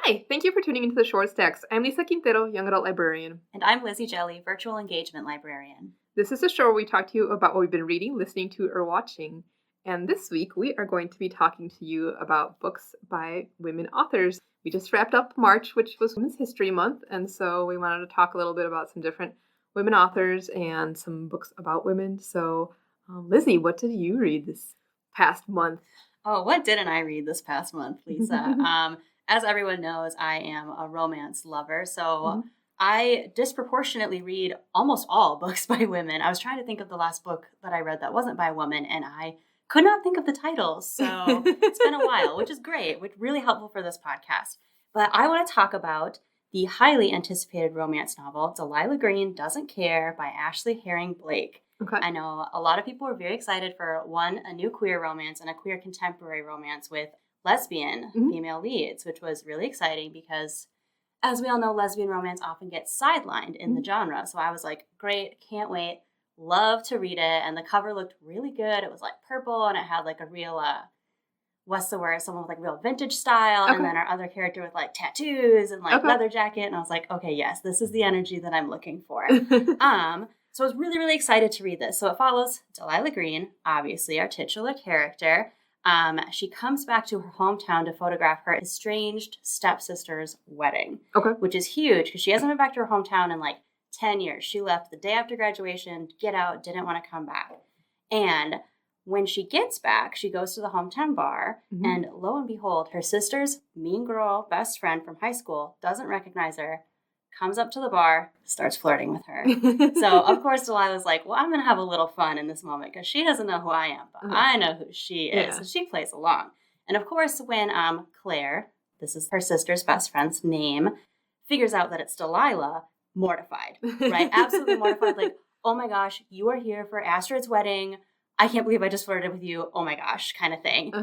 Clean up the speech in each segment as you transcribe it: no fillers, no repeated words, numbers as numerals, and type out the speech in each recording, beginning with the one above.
Hi, thank you for tuning into the Short Stacks. I'm Lisa Quintero, Young Adult Librarian. And I'm Lizzie Jelly, Virtual Engagement Librarian. This is a show where we talk to you about what we've been reading, listening to, or watching. And this week, we are going to be talking to you about books by women authors. We just wrapped up March, which was Women's History Month, and so we wanted to talk a little bit about some different women authors and some books about women. So, Lizzie, what did you read this past month? Oh, what didn't I read this past month, Lisa? As everyone knows, I am a romance lover, so I disproportionately read almost all books by women. I was trying to think of the last book that I read that wasn't by a woman, and I could not think of the titles, so it's been a while, which is great, which is really helpful for this podcast. But I want to talk about the highly anticipated romance novel, Delilah Green Doesn't Care by Ashley Herring Blake. Okay. I know a lot of people were very excited for a new queer romance and a queer contemporary romance with lesbian female leads, which was really exciting because, as we all know, lesbian romance often gets sidelined in the genre. So I was like, great, can't wait, love to read it. And the cover looked really good. It was like purple and it had like a real, someone with like real vintage style. Okay. And then our other character with like tattoos and like leather jacket. And I was like, okay, yes, this is the energy that I'm looking for. So I was really, really excited to read this. So it follows Delilah Green, obviously our titular character. She comes back to her hometown to photograph her estranged stepsister's wedding, which is huge because she hasn't been back to her hometown in like 10 years. She left the day after graduation, get out, didn't want to come back. And when she gets back, she goes to the hometown bar, and lo and behold, her sister's mean girl best friend from high school doesn't recognize her, comes up to the bar, starts flirting with her. So, of course, Delilah's like, well, I'm going to have a little fun in this moment because she doesn't know who I am, but I know who she is. Yeah. So she plays along. And, of course, when Claire, this is her sister's best friend's name, figures out that it's Delilah, mortified, right? Absolutely mortified. Like, oh, my gosh, you are here for Astrid's wedding. I can't believe I just flirted with you. Oh, my gosh, kind of thing.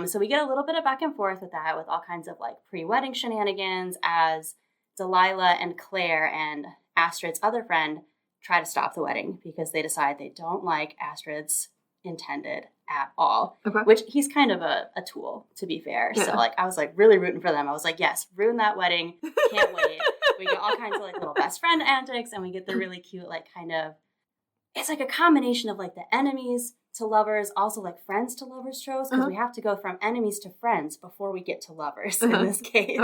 So we get a little bit of back and forth with that, with all kinds of, like, pre-wedding shenanigans as Delilah and Claire and Astrid's other friend try to stop the wedding because they decide they don't like Astrid's intended at all, which he's kind of a tool, to be fair. Yeah. So, like, I was, like, really rooting for them. I was like, yes, ruin that wedding. Can't wait. We get all kinds of, like, little best friend antics, and we get the really cute, like, kind of, it's like a combination of, like, the enemies to lovers, also, like, friends to lovers tropes, because we have to go from enemies to friends before we get to lovers in this case.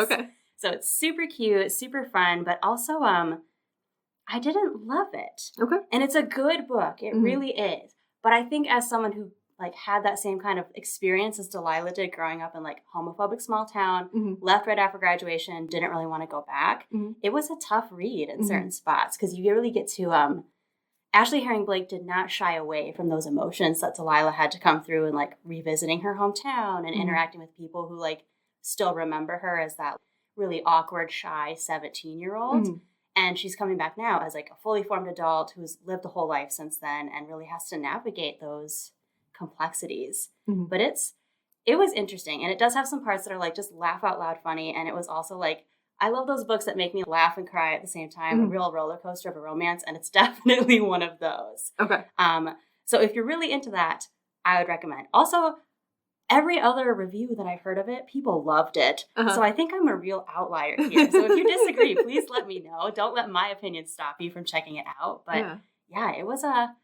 So it's super cute, super fun, but also I didn't love it. And it's a good book. It really is. But I think as someone who like had that same kind of experience as Delilah did growing up in like homophobic small town, left right after graduation, didn't really want to go back. It was a tough read in certain spots because you really get to Ashley Herring Blake did not shy away from those emotions that Delilah had to come through and like revisiting her hometown and interacting with people who like still remember her as that really awkward, shy 17-year-old. And she's coming back now as like a fully formed adult who's lived a whole life since then and really has to navigate those complexities. But it was interesting. And it does have some parts that are like just laugh out loud funny. And it was also like, I love those books that make me laugh and cry at the same time, a real roller coaster of a romance. And it's definitely one of those. So if you're really into that, I would recommend. Also, every other review that I've heard of it, people loved it. So I think I'm a real outlier here. So if you disagree, please let me know. Don't let my opinion stop you from checking it out. But yeah, it was a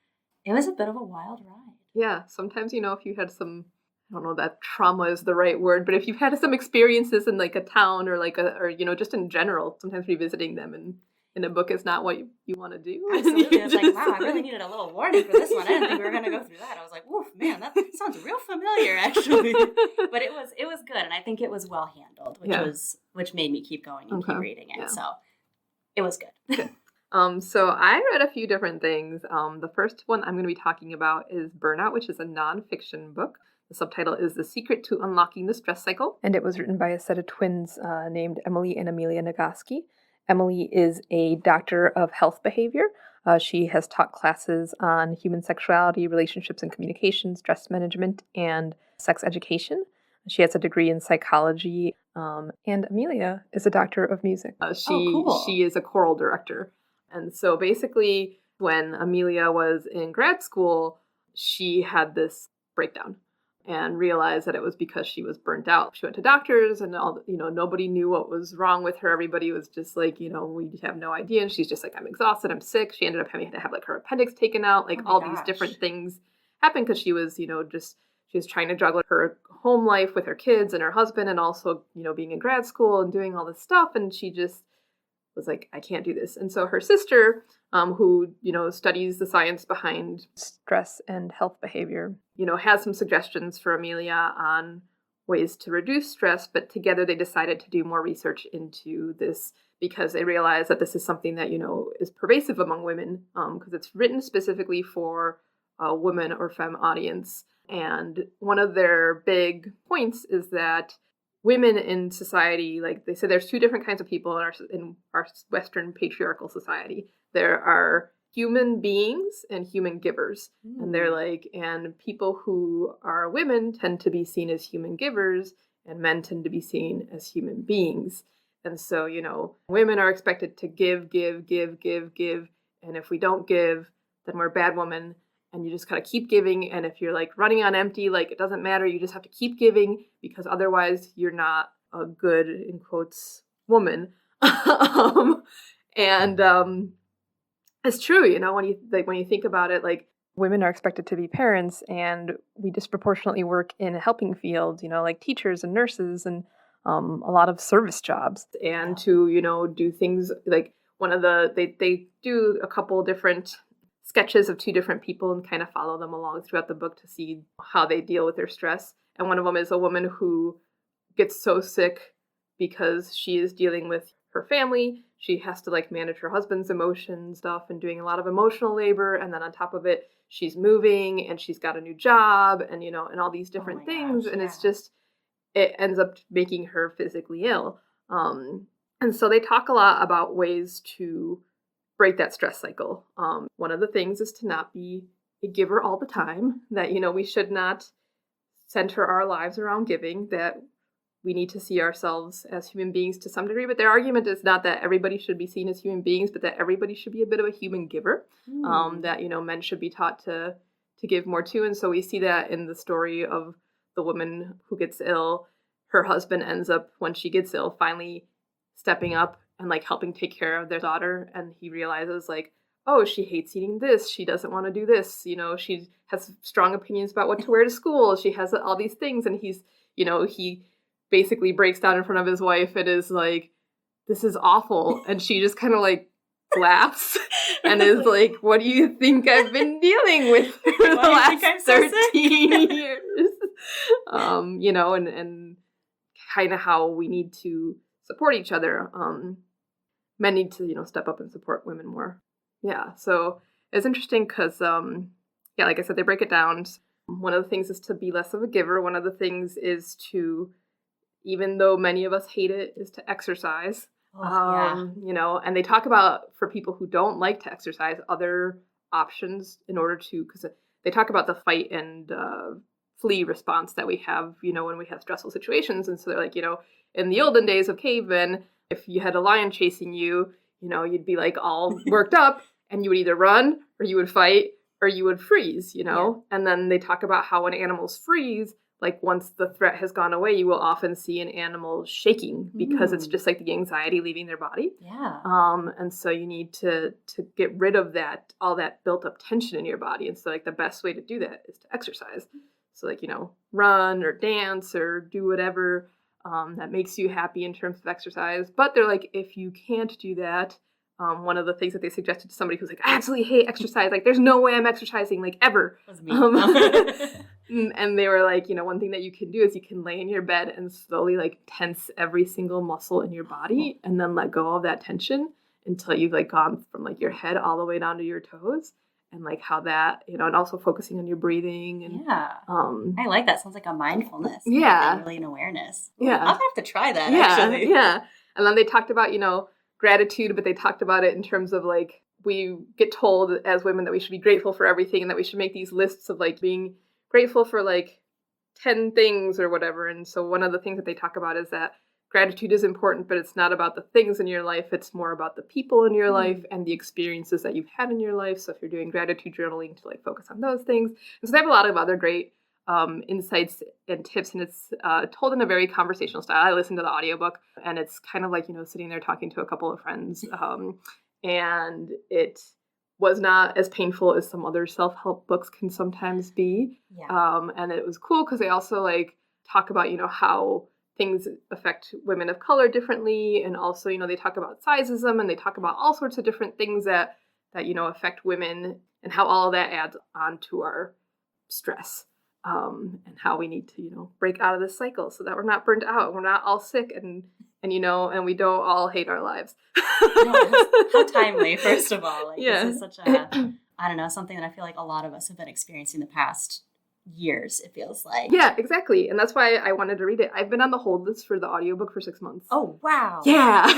bit of a wild ride. Yeah, sometimes, you know, if you had some, I don't know that trauma is the right word, but if you've had some experiences in like a town or like or, you know, just in general, sometimes revisiting them in a book is not what you want to do. Absolutely. I was like, wow, I really needed a little warning for this one. I didn't think we were going to go through that. I was like, woof, man, that sounds real familiar, actually. But it was good, and I think it was well handled, which made me keep going and keep reading it. Yeah. So it was good. So I read a few different things. The first one I'm going to be talking about is Burnout, which is a nonfiction book. The subtitle is The Secret to Unlocking the Stress Cycle, and it was written by a set of twins named Emily and Amelia Nagoski. Emily is a doctor of health behavior. She has taught classes on human sexuality, relationships and communication, stress management, and sex education. She has a degree in psychology. And Amelia is a doctor of music. She is a choral director. And so basically, when Amelia was in grad school, she had this breakdown. and realized that it was because she was burnt out. She went to doctors and nobody knew what was wrong with her. Everybody was just like, we have no idea. And she's just like, I'm exhausted, I'm sick. She ended up having to have like her appendix taken out, like these different things happened because she was, she was trying to juggle her home life with her kids and her husband and also, being in grad school and doing all this stuff. And she just was like, I can't do this. And so her sister, who, studies the science behind stress and health behavior, has some suggestions for Amelia on ways to reduce stress, but together they decided to do more research into this because they realized that this is something that, is pervasive among women, because it's written specifically for a woman or femme audience. And one of their big points is that women in society, like they say, there's two different kinds of people in our Western patriarchal society. There are human beings and human givers. And they're like, and people who are women tend to be seen as human givers and men tend to be seen as human beings. And so, women are expected to give. And if we don't give, then we're bad women. And you just kind of keep giving. And if you're like running on empty, like it doesn't matter. You just have to keep giving because otherwise you're not a good, in quotes, woman. It's true, when you think about it, like women are expected to be parents and we disproportionately work in helping fields, like teachers and nurses and a lot of service jobs. And to, do things like they do a couple different sketches of two different people and kind of follow them along throughout the book to see how they deal with their stress. And one of them is a woman who gets so sick because she is dealing with her family. She has to like manage her husband's emotions stuff and doing a lot of emotional labor. And then on top of it, she's moving and she's got a new job and, and all these different things. And it's just, it ends up making her physically ill. And so they talk a lot about ways to break that stress cycle. One of the things is to not be a giver all the time, that, we should not center our lives around giving, that we need to see ourselves as human beings to some degree. But their argument is not that everybody should be seen as human beings, but that everybody should be a bit of a human giver, that, men should be taught to give more too. And so we see that in the story of the woman who gets ill. Her husband ends up, when she gets ill, finally stepping up and like helping take care of their daughter. And he realizes like, oh, she hates eating this. She doesn't want to do this. She has strong opinions about what to wear to school. She has all these things. And he's, he basically breaks down in front of his wife and is like, this is awful. And she just kind of like laughs and is like, what do you think I've been dealing with for the last 13 years? And kind of how we need to support each other. Men need to, step up and support women more. Yeah. So it's interesting because, like I said, they break it down. One of the things is to be less of a giver. One of the things is to, even though many of us hate it, is to exercise. And they talk about, for people who don't like to exercise, other options in order to, because they talk about the fight and flee response that we have, when we have stressful situations. And so they're like, in the olden days of cavemen, if you had a lion chasing you, you'd be like all worked up and you would either run or you would fight or you would freeze, And then they talk about how when animals freeze, like once the threat has gone away, you will often see an animal shaking because it's just like the anxiety leaving their body. Yeah. And so you need to get rid of that, all that built up tension in your body. And so like the best way to do that is to exercise. So like, run or dance or do whatever that makes you happy in terms of exercise. But they're like, if you can't do that, one of the things that they suggested to somebody who's like, I absolutely hate exercise. Like, there's no way I'm exercising, like, ever. That was me. And they were like, one thing that you can do is you can lay in your bed and slowly, like, tense every single muscle in your body and then let go of that tension until you've, like, gone from, like, your head all the way down to your toes. And, like, how that, and also focusing on your breathing. And, I like that. Sounds like a mindfulness. Yeah. Really an awareness. Yeah. I'll have to try that, actually. Yeah. And then they talked about, gratitude, but they talked about it in terms of like, we get told as women that we should be grateful for everything and that we should make these lists of like being grateful for like 10 things or whatever. And so one of the things that they talk about is that gratitude is important, but it's not about the things in your life. It's more about the people in your life and the experiences that you've had in your life. So if you're doing gratitude journaling, to like focus on those things. And so they have a lot of other great insights and tips, and it's told in a very conversational style. I listened to the audiobook, and it's kind of like, sitting there talking to a couple of friends, and it was not as painful as some other self-help books can sometimes be. Yeah. And it was cool because they also like talk about, how things affect women of color differently, and also, they talk about sizeism, and they talk about all sorts of different things that affect women, and how all of that adds on to our stress, and how we need to, break out of this cycle so that we're not burnt out, we're not all sick, and we don't all hate our lives. How timely, first of all. Like, yeah. This is such a, I don't know, something that I feel like a lot of us have been experiencing the past years, it feels like. Yeah, exactly. And that's why I wanted to read it. I've been on the hold list for the audiobook for 6 months. Oh, wow. Yeah.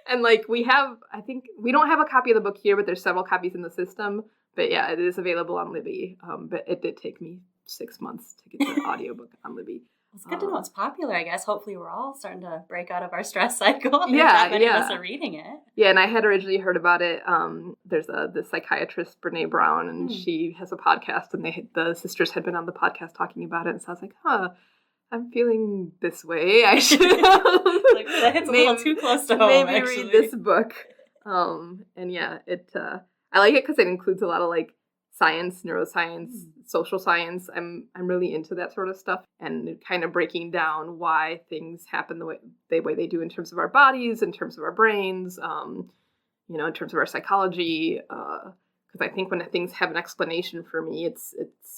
And like I think we don't have a copy of the book here, but there's several copies in the system. But yeah, it is available on Libby. But it did take me 6 months to get the audiobook on Libby. It's good to know it's popular, I guess. Hopefully we're all starting to break out of our stress cycle. Yeah, not many of us are reading it. Yeah, and I had originally heard about it. There's the psychiatrist, Brene Brown, and she has a podcast, and the sisters had been on the podcast talking about it, and so I was like, I'm feeling this way. I should like, that hits a little too close to home, maybe actually. read this book. And yeah, I like it because it includes a lot of like science, neuroscience, social science. I'm really into that sort of stuff, and kind of breaking down why things happen the way they do in terms of our bodies, in terms of our brains, in terms of our psychology. Because I think when things have an explanation for me, it's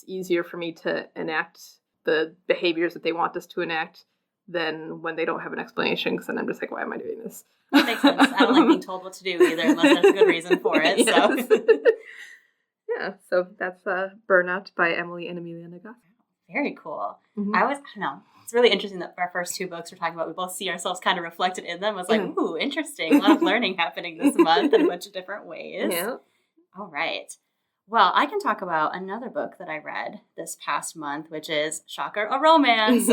easier for me to enact the behaviors that they want us to enact than when they don't have an explanation. Because then I'm just like, why am I doing this? That makes sense. I don't like being told what to do either, unless there's a good reason for it. Yes. So. Yeah, so that's Burnout by Emily and Amelia Nagoski. Very cool. Mm-hmm. I don't know. It's really interesting that our first two books we're talking about, we both see ourselves kind of reflected in them. I was like, ooh, interesting. A lot of learning happening this month in a bunch of different ways. Yeah. All right. Well, I can talk about another book that I read this past month, which is, shocker, a romance.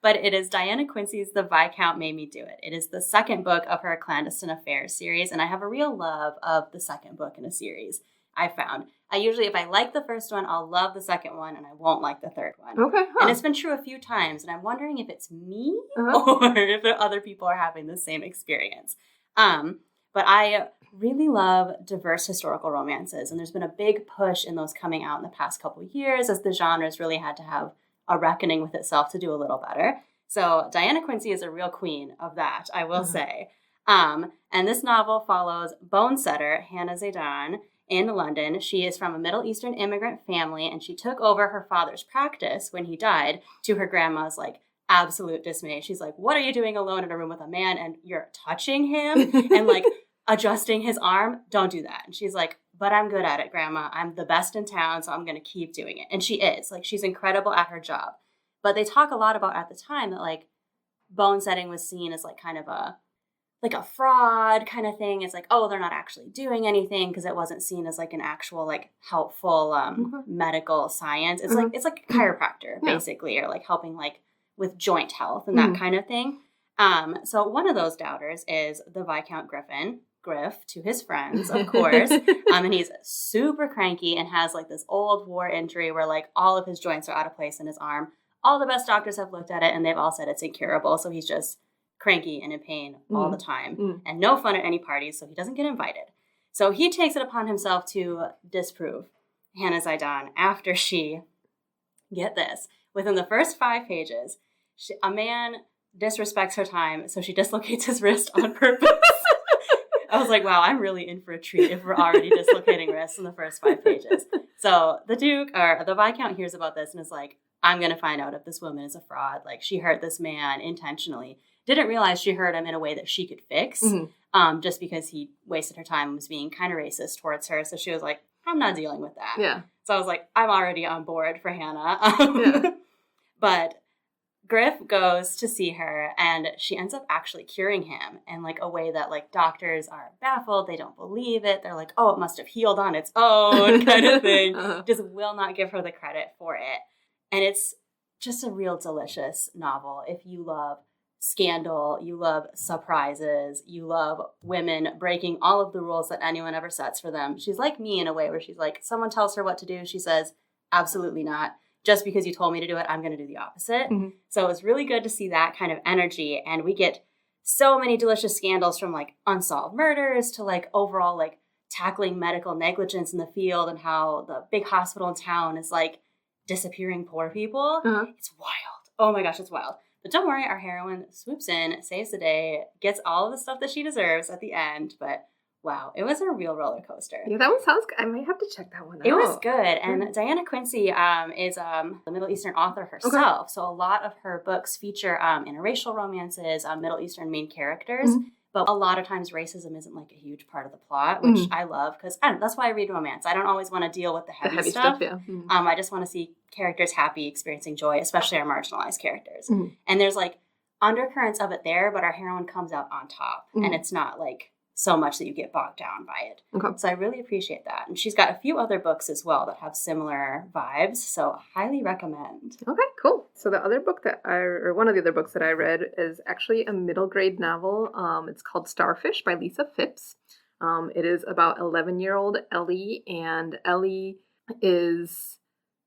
But it is Diana Quincy's The Viscount Made Me Do It. It is the second book of her Clandestine Affairs series, and I have a real love of the second book in a series. I found. I usually, if I like the first one, I'll love the second one, and I won't like the third one. Okay. And it's been true a few times, and I'm wondering if it's me or if other people are having the same experience. But I really love diverse historical romances, and there's been a big push in those coming out in the past couple of years as the genre's really had to have a reckoning with itself to do a little better. So Diana Quincy is a real queen of that, I will say. And this novel follows bone setter Hannah Zaidan in London. She is from a Middle Eastern immigrant family, and she took over her father's practice when he died, to her grandma's like absolute dismay. She's like, what are you doing alone in a room with a man and you're touching him and like adjusting his arm? Don't do that. And she's like, but I'm good at it, Grandma. I'm the best in town, so I'm going to keep doing it. And she is. Like, she's incredible at her job. But they talk a lot about at the time that like bone setting was seen as like kind of a fraud kind of thing. It's like, oh, they're not actually doing anything because it wasn't seen as like an actual like helpful medical science. It's like a chiropractor basically, or like helping like with joint health and that kind of thing. So one of those doubters is the Viscount Griff to his friends, of course. And he's super cranky and has like this old war injury where like all of his joints are out of place in his arm. All the best doctors have looked at it and they've all said it's incurable. So he's just cranky and in pain all the time and no fun at any parties, so he doesn't get invited. So he takes it upon himself to disprove Hannah Zaidan after she, get this, within the first 5 pages, a man disrespects her time, so she dislocates his wrist on purpose. I was like, wow, I'm really in for a treat if we're already dislocating wrists in the first 5 pages. So the Viscount hears about this and is like, I'm going to find out if this woman is a fraud. Like, she hurt this man intentionally. Didn't realize she hurt him in a way that she could fix, just because he wasted her time and was being kind of racist towards her. So she was like, I'm not dealing with that. Yeah. So I was like, I'm already on board for Hannah. But Griff goes to see her, and she ends up actually curing him in like a way that like doctors are baffled. They don't believe it. They're like, oh, it must have healed on its own kind of thing. Just will not give her the credit for it. And it's just a real delicious novel. If you love scandal, you love surprises, you love women breaking all of the rules that anyone ever sets for them. She's like me in a way where she's like, someone tells her what to do, she says, absolutely not. just because you told me to do it, I'm going to do the opposite. So it was really good to see that kind of energy. And we get so many delicious scandals from like unsolved murders to like overall like tackling medical negligence in the field and how the big hospital in town is like disappearing poor people. It's wild. Oh my gosh, it's wild. But don't worry, our heroine swoops in, saves the day, gets all of the stuff that she deserves at the end. But wow, it was a real roller coaster. Yeah, that one sounds good. I might have to check that one out. It was good. And Diana Quincy is a Middle Eastern author herself. So a lot of her books feature interracial romances, Middle Eastern main characters. But a lot of times racism isn't like a huge part of the plot, which I love because that's why I read romance. I don't always want to deal with the heavy stuff. Yeah. I just want to see characters happy, experiencing joy, especially our marginalized characters. And there's like undercurrents of it there, but our heroine comes out on top. And it's not like so much that you get bogged down by it. So I really appreciate that. And she's got a few other books as well that have similar vibes. So highly recommend. Okay, cool. So the other book one of the other books that I read is actually a middle grade novel. It's called Starfish by Lisa Fipps. It is about 11-year-old Ellie, and Ellie is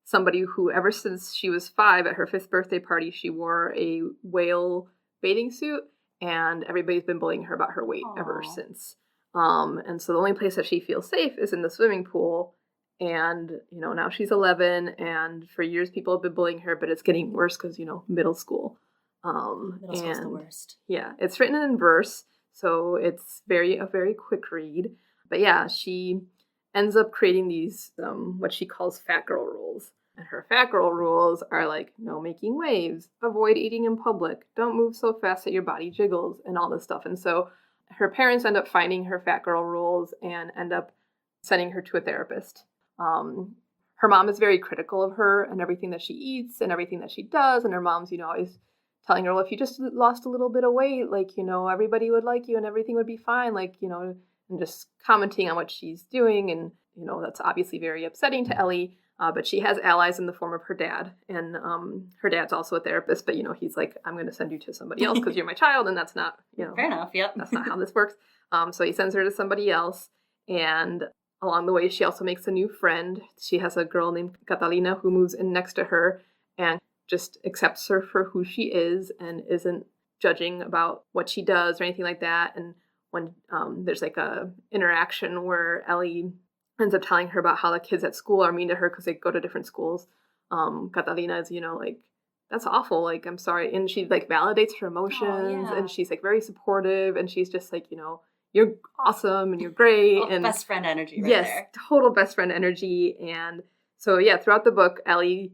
somebody who ever since she was 5 at her 5th birthday party, she wore a whale bathing suit. And everybody's been bullying her about her weight ever since. And so the only place that she feels safe is in the swimming pool. And, now she's 11, and for years people have been bullying her, but it's getting worse because, middle school. Middle school's the worst. Yeah, it's written in verse, so it's a very quick read. But yeah, she ends up creating these, what she calls fat girl rules. And her fat girl rules are like, no making waves, avoid eating in public, don't move so fast that your body jiggles, and all this stuff. And so her parents end up finding her fat girl rules and end up sending her to a therapist. Her mom is very critical of her and everything that she eats and everything that she does. And her mom's, always telling her, well, if you just lost a little bit of weight, like, everybody would like you and everything would be fine. Like, and just commenting on what she's doing. And, that's obviously very upsetting to Ellie. But she has allies in the form of her dad, and her dad's also a therapist, but, he's like, I'm going to send you to somebody else because you're my child, and that's not, Fair enough, yep. That's not how this works. So he sends her to somebody else, and along the way, she also makes a new friend. She has a girl named Catalina who moves in next to her and just accepts her for who she is and isn't judging about what she does or anything like that. And when there's like a interaction where Ellie ends up telling her about how the kids at school are mean to her because they go to different schools. Catalina is, like, that's awful. Like, I'm sorry. And she, like, validates her emotions, and she's, like, very supportive, and she's just, like, you're awesome, and you're great. And best friend energy right yes, there. Total best friend energy. And so, yeah, throughout the book, Ellie,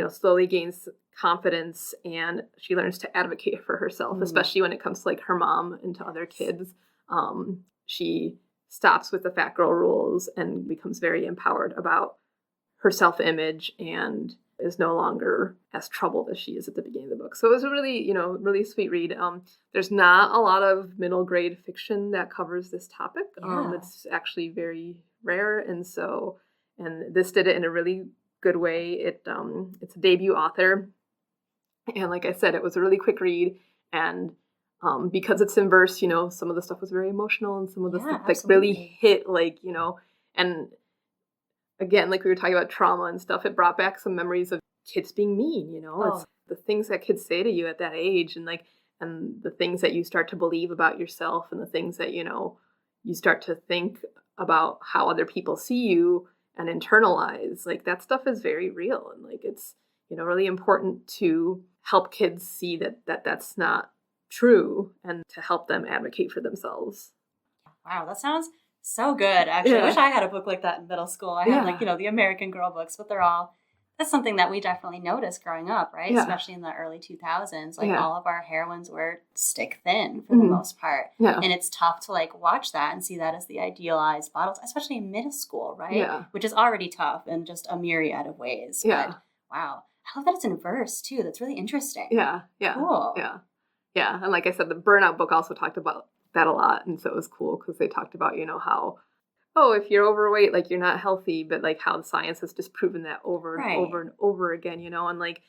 slowly gains confidence, and she learns to advocate for herself, especially when it comes to, like, her mom and to other kids. She stops with the fat girl rules and becomes very empowered about her self-image and is no longer as troubled as she is at the beginning of the book. So it was a really, really sweet read. There's not a lot of middle grade fiction that covers this topic. It's actually very rare. And this did it in a really good way. It's a debut author. And like I said, it was a really quick read, and because it's in verse, some of the stuff was very emotional, and some of the stuff like really hit, like, and again, like we were talking about trauma and stuff, it brought back some memories of kids being mean, It's the things that kids say to you at that age, and the things that you start to believe about yourself, and the things that, you start to think about how other people see you and internalize, like that stuff is very real. And like, it's, really important to help kids see that that's not true, and to help them advocate for themselves. Wow, that sounds so good. Actually, I wish I had a book like that in middle school. I had the American Girl books, but that's something that we definitely noticed growing up, right? Yeah. Especially in the early 2000s. Like all of our heroines were stick thin for the most part. Yeah. And it's tough to like watch that and see that as the idealized models, especially in middle school, right? Yeah. Which is already tough in just a myriad of ways. Yeah. But wow. I love that it's in verse too. That's really interesting. Yeah. Yeah. Cool. Yeah. Yeah. And like I said, the Burnout book also talked about that a lot. And so it was cool because they talked about, how, if you're overweight, like you're not healthy, but like how the science has just proven that over and over and over again, and like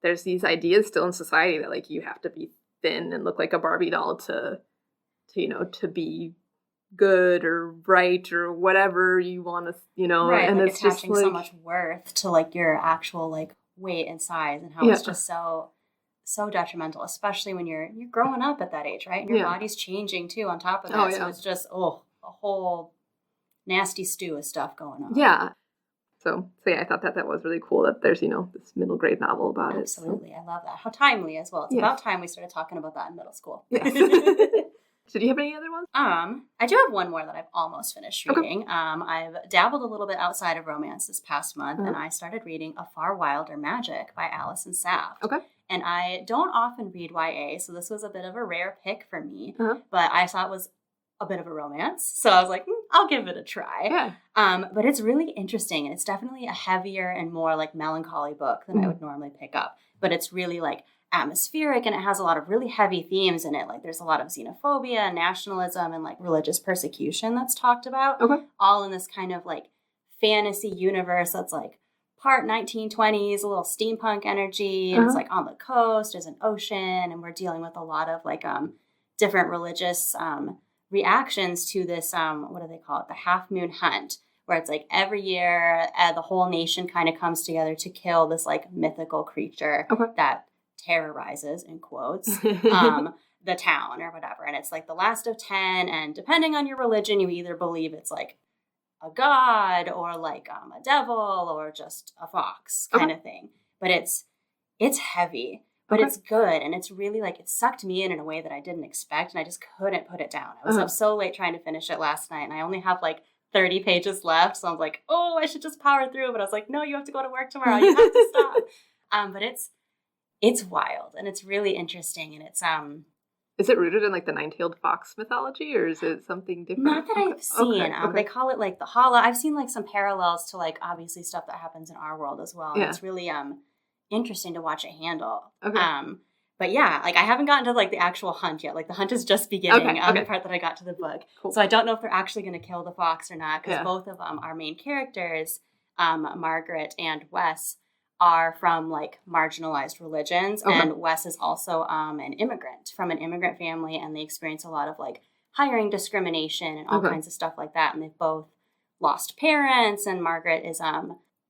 there's these ideas still in society that like you have to be thin and look like a Barbie doll to be good or right or whatever you want to, right, and like it's attaching just like, so much worth to like your actual like weight and size and how it's just so detrimental, especially when you're growing up at that age, right? And your body's changing too on top of that. So it's just, a whole nasty stew of stuff going on. Yeah. So yeah, I thought that was really cool that there's, this middle grade novel about Absolutely. I love that. How timely as well. It's about time we started talking about that in middle school. Yes. So do you have any other ones? I do have one more that I've almost finished reading. Okay. I've dabbled a little bit outside of romance this past month, and I started reading A Far Wilder Magic by Allison Saft. Okay. And I don't often read YA, so this was a bit of a rare pick for me, but I thought it was a bit of a romance. So I was like, I'll give it a try. Yeah. But it's really interesting, and it's definitely a heavier and more like melancholy book than I would normally pick up. But it's really like atmospheric, and it has a lot of really heavy themes in it. Like there's a lot of xenophobia, nationalism, and like religious persecution that's talked about. Okay. All in this kind of like fantasy universe that's like part 1920s, a little steampunk energy, and it's like on the coast, there's an ocean, and we're dealing with a lot of like different religious reactions to this, what do they call it? The Half Moon Hunt, where it's like every year the whole nation kind of comes together to kill this like mythical creature that terrorizes, in quotes, the town or whatever. And it's like the last of 10. And depending on your religion, you either believe it's like a god or like a devil or just a fox kind of thing. But it's heavy. But it's good, and it's really, like, it sucked me in a way that I didn't expect, and I just couldn't put it down. I was up so late trying to finish it last night, and I only have, like, 30 pages left, so I was like, I should just power through, but I was like, no, you have to go to work tomorrow. You have to stop. But it's wild, and it's really interesting, and it's... Is it rooted in, like, the nine-tailed fox mythology, or is it something different? Not that I've seen. They call it, like, the Hala. I've seen, like, some parallels to, like, obviously stuff that happens in our world as well, and it's really... interesting to watch it handle. Okay. But yeah, like I haven't gotten to like the actual hunt yet. Like the hunt is just beginning on the part that I got to the book. Cool. So I don't know if they're actually going to kill the fox or not, because both of our main characters, Margaret and Wes, are from like marginalized religions. And Wes is also an immigrant from an immigrant family, and they experience a lot of like hiring discrimination and all kinds of stuff like that. And they've both lost parents, and Margaret is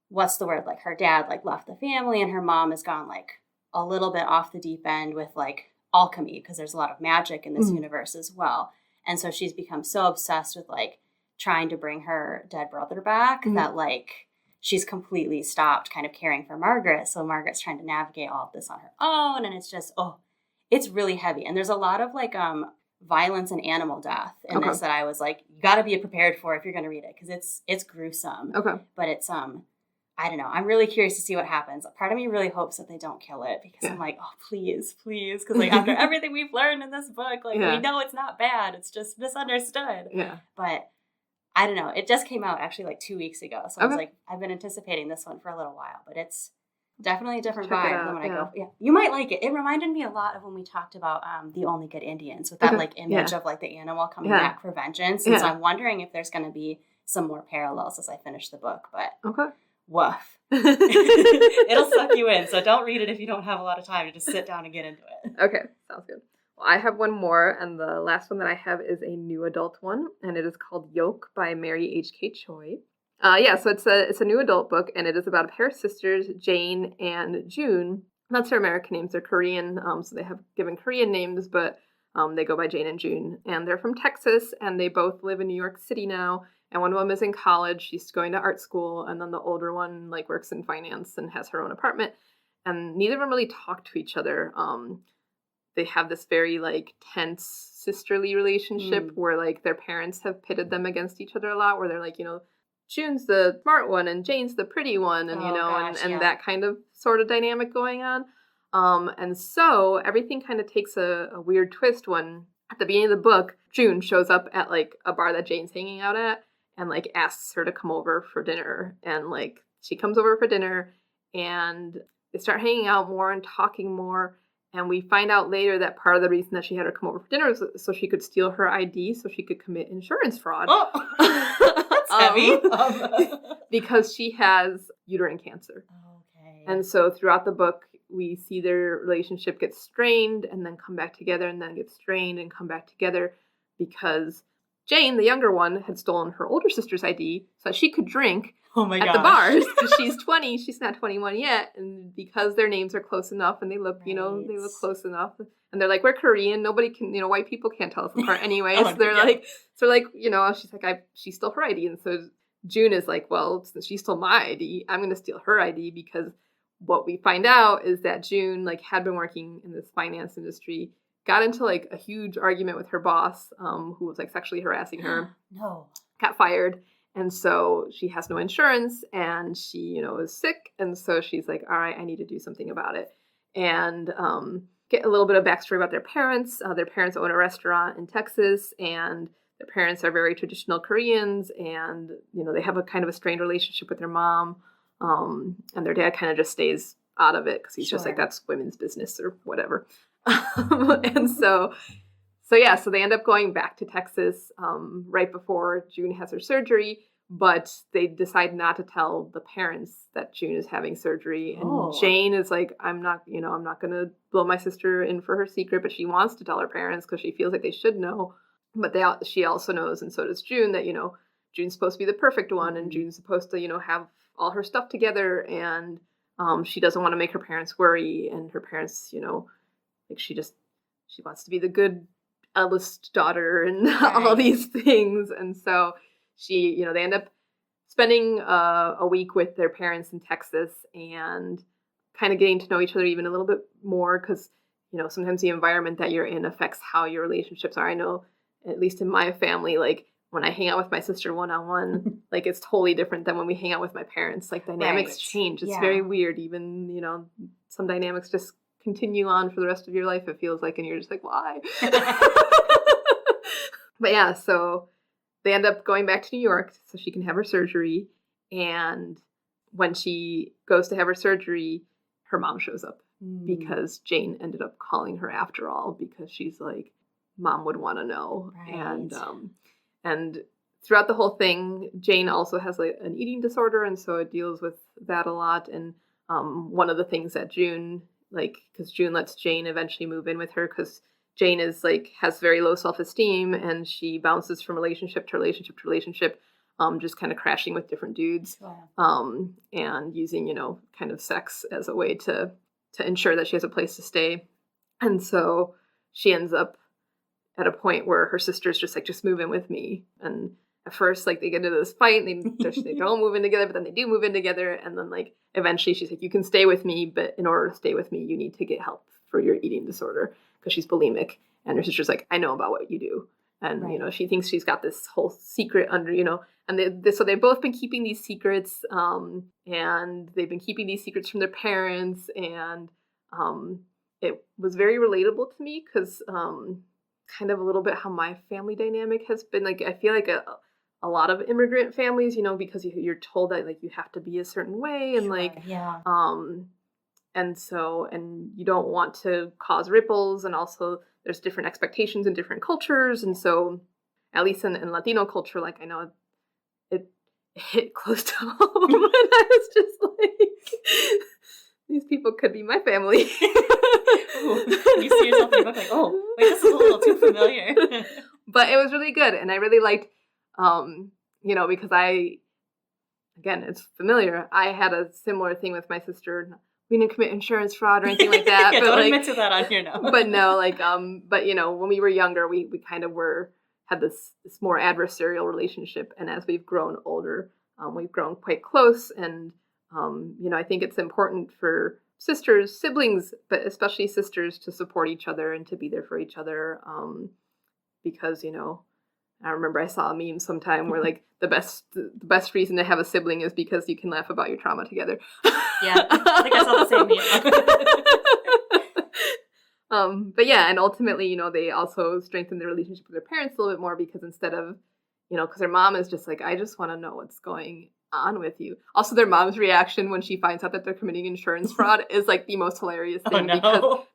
what's the word? Like her dad like left the family, and her mom has gone like a little bit off the deep end with like alchemy, because there's a lot of magic in this universe as well. And so she's become so obsessed with like trying to bring her dead brother back that like she's completely stopped kind of caring for Margaret. So Margaret's trying to navigate all of this on her own, and it's just it's really heavy. And there's a lot of like violence and animal death in this that I was like, you got to be prepared for if you're going to read it, because it's gruesome. But it's I don't know. I'm really curious to see what happens. Part of me really hopes that they don't kill it, because I'm like, please. Because like after everything we've learned in this book, like we know it's not bad. It's just misunderstood. Yeah. But I don't know. It just came out actually like 2 weeks ago. So I was like, I've been anticipating this one for a little while, but it's definitely a different vibe than when I go. Yeah. You might like it. It reminded me a lot of when we talked about The Only Good Indians, with that like image of like the animal coming back for vengeance. And so I'm wondering if there's going to be some more parallels as I finish the book, but woof. It'll suck you in, so don't read it if you don't have a lot of time to just sit down and get into it. Okay, sounds good. Well, I have one more, and the last one that I have is a new adult one, and it is called Yolk by Mary H.K. Choi. So it's a new adult book, and it is about a pair of sisters, Jane and June. That's their American names. They're Korean, so they have given Korean names, but they go by Jane and June. And they're from Texas, and they both live in New York City now. And one of them is in college. She's going to art school. And then the older one like works in finance and has her own apartment. And neither of them really talk to each other. They have this very like tense sisterly relationship where like their parents have pitted them against each other a lot, where they're like, June's the smart one and Jane's the pretty one. And, and that kind of sort of dynamic going on. And so everything kind of takes a weird twist when at the beginning of the book, June shows up at like a bar that Jane's hanging out at and like asks her to come over for dinner. And like she comes over for dinner and they start hanging out more and talking more. And we find out later that part of the reason that she had her come over for dinner was so she could steal her ID so she could commit insurance fraud. That's heavy. Because she has uterine cancer. Okay. And so throughout the book, we see their relationship get strained and then come back together and then get strained and come back together because Jane, the younger one, had stolen her older sister's ID so that she could drink at the bars because she's 20. She's not 21 yet. And because their names are close enough and they look, they look close enough. And they're like, we're Korean. Nobody can, white people can't tell us apart anyway. So they're like, she's like, she stole her ID. And so June is like, well, since she stole my ID, I'm going to steal her ID, because what we find out is that June, like, had been working in this finance industry, got into, like, a huge argument with her boss, who was, like, sexually harassing her. No. Got fired. And so she has no insurance, and she, is sick. And so she's like, all right, I need to do something about it. And get a little bit of backstory about their parents. Their parents own a restaurant in Texas, and their parents are very traditional Koreans, and, they have a kind of a strained relationship with their mom. And their dad kind of just stays out of it because he's just like, that's women's business or whatever. And so they end up going back to Texas right before June has her surgery, but they decide not to tell the parents that June is having surgery. And Jane is like, I'm not going to blow my sister in for her secret, but she wants to tell her parents because she feels like they should know. But she also knows, and so does June, that, June's supposed to be the perfect one, and June's supposed to, have all her stuff together, and she doesn't want to make her parents worry, and her parents, like, she wants to be the good eldest daughter and all these things. And so they end up spending a week with their parents in Texas and kind of getting to know each other even a little bit more, because, sometimes the environment that you're in affects how your relationships are. I know, at least in my family, like, when I hang out with my sister one-on-one, like, it's totally different than when we hang out with my parents. Like, dynamics change. It's very weird. Even, some dynamics just continue on for the rest of your life, it feels like, and you're just like, why? But yeah, so they end up going back to New York so she can have her surgery. And when she goes to have her surgery, her mom shows up because Jane ended up calling her after all, because she's like, Mom would want to know. Right. And throughout the whole thing, Jane also has, like, an eating disorder, and so it deals with that a lot. And one of the things that June, like, because June lets Jane eventually move in with her, because Jane is, like, has very low self-esteem, and she bounces from relationship to relationship to relationship, just kind of crashing with different dudes, and using, kind of sex as a way to ensure that she has a place to stay. And so she ends up at a point where her sister's just like, just move in with me. And at first, like, they get into this fight, and they don't move in together, but then they do move in together. And then, like, eventually she's like, you can stay with me, but in order to stay with me, you need to get help for your eating disorder, because she's bulimic. And her sister's like, I know about what you do. And, she thinks she's got this whole secret under, and so they've both been keeping these secrets, and they've been keeping these secrets from their parents. And it was very relatable to me, because kind of a little bit how my family dynamic has been. Like, I feel like a lot of immigrant families, because you're told that, like, you have to be a certain way, and and you don't want to cause ripples, and also there's different expectations in different cultures. And so at least in Latino culture, like, I know it hit close to home, and I was just like, these people could be my family. Ooh, you see yourself in the book like, oh, wait, this is a little too familiar. But it was really good, and I really liked, because again, it's familiar. I had a similar thing with my sister. We didn't commit insurance fraud or anything like that. Yeah, but don't admit to that on here now. But no, like, when we were younger, we kind of had this more adversarial relationship, and as we've grown older, we've grown quite close. And I think it's important for siblings, but especially sisters, to support each other and to be there for each other. Because, I remember I saw a meme sometime where, like, the best reason to have a sibling is because you can laugh about your trauma together. Yeah, I think I saw the same meme. But yeah, and ultimately, they also strengthen their relationship with their parents a little bit more, because instead of, because their mom is just like, I just want to know what's going on with you. Also, their mom's reaction when she finds out that they're committing insurance fraud is, like, the most hilarious thing.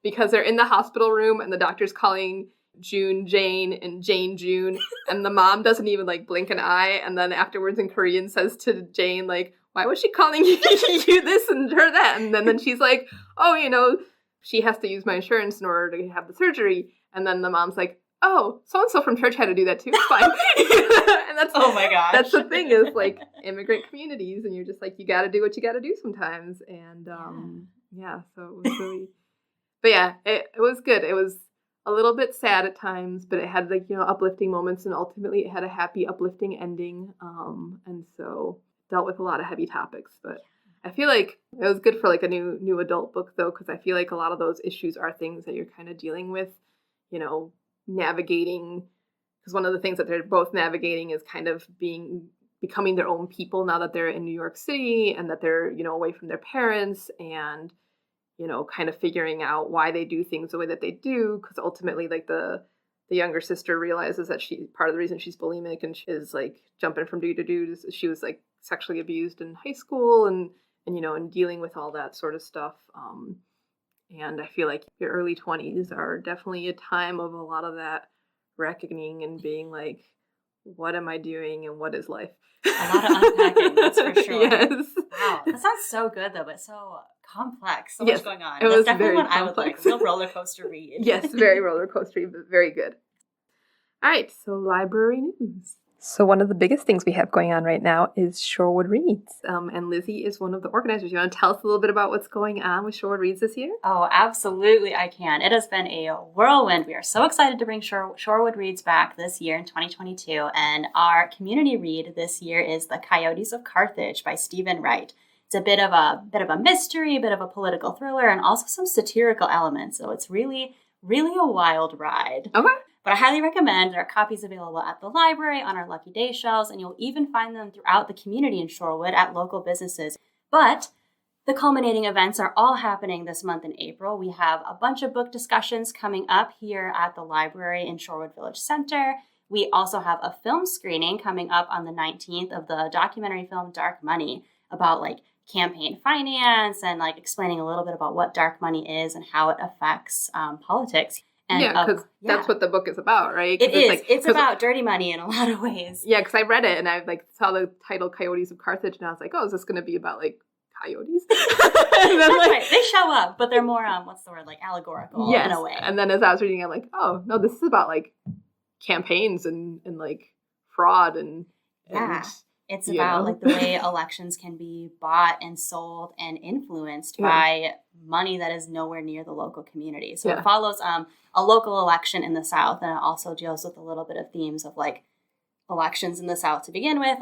Because they're in the hospital room and the doctor's calling June Jane and Jane June, and the mom doesn't even, like, blink an eye, and then afterwards in Korean says to Jane, like, why was she calling you this and her that? And then she's like, oh, she has to use my insurance in order to have the surgery. And then the mom's like, oh, so-and-so from church had to do that too. It's fine. And that's, oh my gosh. That's the thing is like immigrant communities, and you're just like, you got to do what you got to do sometimes. And so it was really, but yeah, it was good. It was a little bit sad at times, but it had like, uplifting moments, and ultimately it had a happy, uplifting ending. And so dealt with a lot of heavy topics, but I feel like it was good for like a new adult book though, because I feel like a lot of those issues are things that you're kind of dealing with, navigating, because one of the things that they're both navigating is kind of becoming their own people now that they're in New York City and that they're, away from their parents, and, kind of figuring out why they do things the way that they do. Because ultimately, like the younger sister realizes that part of the reason she's bulimic and she is like jumping from dude to dude is she was like sexually abused in high school and dealing with all that sort of stuff. And I feel like your early 20s are definitely a time of a lot of that reckoning and being like, what am I doing and what is life? A lot of unpacking, that's for sure. Yes. Wow, that sounds so good though, but so complex. So yes, much going on. That's definitely what complex. I would like. Real roller coaster read. Yes, very roller coaster, but very good. All right, so library news. So one of the biggest things we have going on right now is Shorewood Reads. And Lizzie is one of the organizers. You want to tell us a little bit about what's going on with Shorewood Reads this year? Oh, absolutely I can. It has been a whirlwind. We are so excited to bring Shorewood Reads back this year in 2022. And our community read this year is The Coyotes of Carthage by Stephen Wright. It's a bit of a mystery, a bit of a political thriller, and also some satirical elements. So it's really, really a wild ride. Okay. But I highly recommend. There are copies available at the library, on our Lucky Day shelves, and you'll even find them throughout the community in Shorewood at local businesses. But the culminating events are all happening this month in April. We have a bunch of book discussions coming up here at the library in Shorewood Village Center. We also have a film screening coming up on the 19th of the documentary film Dark Money about like campaign finance and like explaining a little bit about what dark money is and how it affects politics. Because that's what the book is about, right? It is. It's about dirty money in a lot of ways. Yeah, because I read it and I like saw the title Coyotes of Carthage and I was like, oh, is this going to be about like coyotes? And then, right. They show up, but they're more, like allegorical in a way. And then as I was reading, I'm like, oh, no, this is about like campaigns and like fraud and It's about like the way elections can be bought and sold and influenced by money that is nowhere near the local community. So it follows a local election in the South, and it also deals with a little bit of themes of like elections in the South to begin with,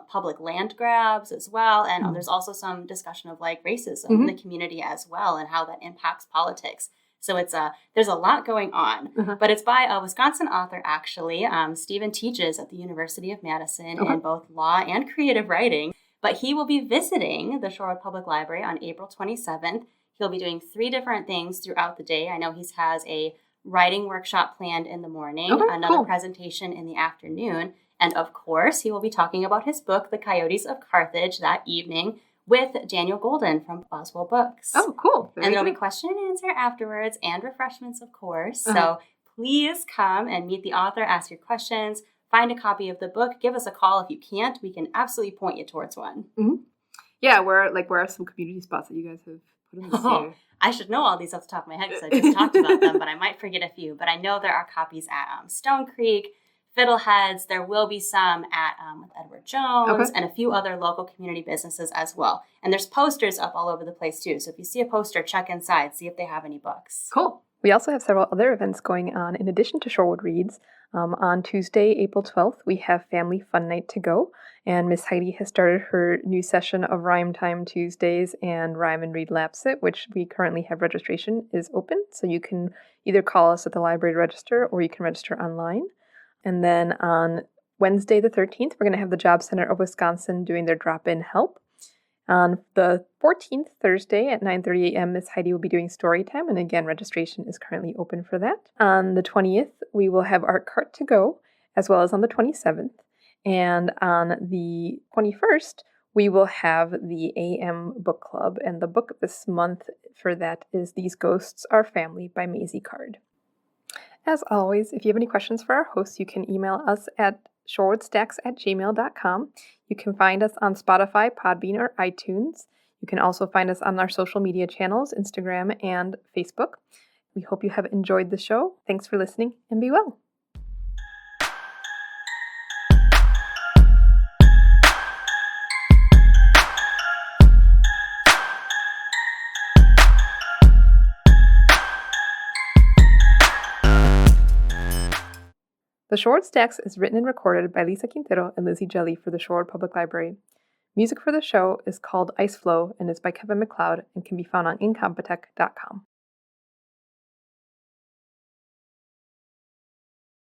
public land grabs as well. And there's also some discussion of like racism in the community as well and how that impacts politics. So there's a lot going on, but it's by a Wisconsin author, actually. Stephen teaches at the University of Madison in both law and creative writing, but he will be visiting the Shorewood Public Library on April 27th. He'll be doing 3 different things throughout the day. I know he has a writing workshop planned in the morning, another presentation in the afternoon, and of course, he will be talking about his book, The Coyotes of Carthage, that evening, with Daniel Golden from Boswell Books. Oh, cool. And there'll be question and answer afterwards and refreshments, of course. So please come and meet the author, ask your questions, find a copy of the book, give us a call. If you can't, we can absolutely point you towards one. Yeah, where are some community spots that you guys have put in this year? I should know all these off the top of my head because I just talked about them, but I might forget a few. But I know there are copies at Stone Creek, Fiddleheads. There will be some at with Edward Jones and a few other local community businesses as well. And there's posters up all over the place too. So if you see a poster, check inside, see if they have any books. Cool. We also have several other events going on in addition to Shorewood Reads. On Tuesday, April 12th, we have Family Fun Night to go. And Miss Heidi has started her new session of Rhyme Time Tuesdays and Rhyme and Read Lapsit, which we currently have registration is open. So you can either call us at the library to register or you can register online. And then on Wednesday the 13th, we're going to have the Job Center of Wisconsin doing their drop-in help. On the 14th, Thursday at 9:30 a.m., Miss Heidi will be doing story time. And again, registration is currently open for that. On the 20th, we will have Art Cart to go, as well as on the 27th. And on the 21st, we will have the AM Book Club. And the book this month for that is These Ghosts Are Family by Maisie Card. As always, if you have any questions for our hosts, you can email us at shorewoodstacks@gmail.com. You can find us on Spotify, Podbean, or iTunes. You can also find us on our social media channels, Instagram and Facebook. We hope you have enjoyed the show. Thanks for listening, and be well. The Shorewood Stacks is written and recorded by Lisa Quintero and Lizzie Jelly for the Shorewood Public Library. Music for the show is called Ice Flow and is by Kevin MacLeod and can be found on incompetech.com.